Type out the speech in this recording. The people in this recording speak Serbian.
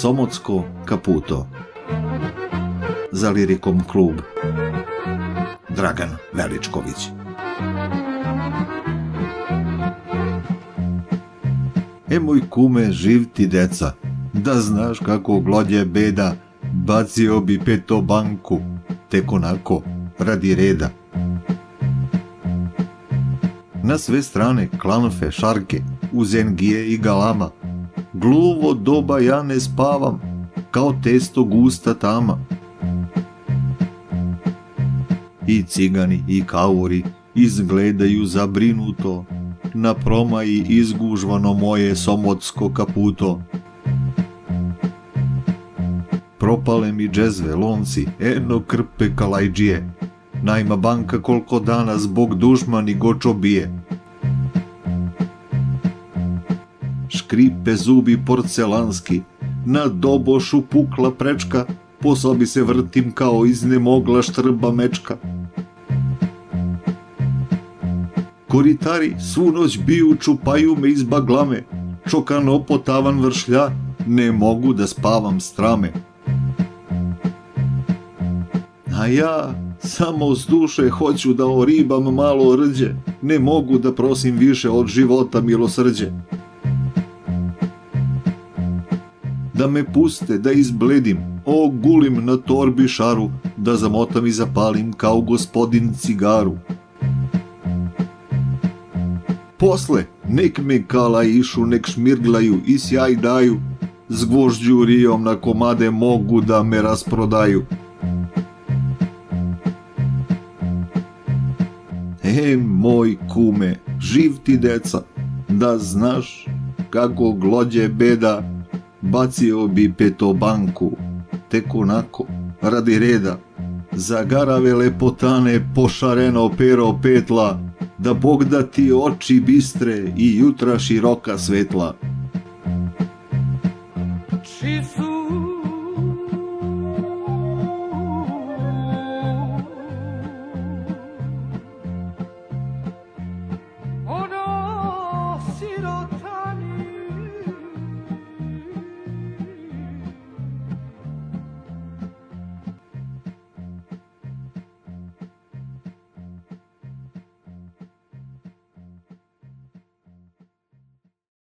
Somotsko Kaputo. Za lirikom klub Dragan Veličković. E moj kume, živ ti deca, da znaš kako glodje beda, bacio bi petobanku, tek onako, radi reda. Na sve strane klanfe, šarke, uzengije i galama, gluvo doba ja ne spavam, kao testo gusta tama. I cigani i kauri izgledaju zabrinuto, na promaji izgužvano moje Somotsko Kaputo. Propale mi džezve, lonci, eno krpe kalajđije, najma banka koliko dana zbog dušmani gočo bije. Škripe zubi porcelanski, na dobošu pukla prečka, po sobi se vrtim kao iznemogla štrba mečka. Koritari svu noć biju, čupaju me iz baglame, čokan opotavan vršlja, ne mogu da spavam strame. A ja samo s duše hoću da oribam malo rđe, ne mogu da prosim više od života milosrđe. Da me puste, da izbledim, ogulim na torbi šaru, da zamotam i zapalim kao gospodin cigaru. Posle, nek me kalaišu, nek šmirglaju i sjaj daju, s gvožđurijom na komade mogu da me rasprodaju. E, moj kume, živ ti deca, da znaš kako glodje beda, bacio bi petobanku, tek onako, radi reda, za garave lepotane pošareno pero petla, da Bog da ti oči bistre i jutra široka svetla.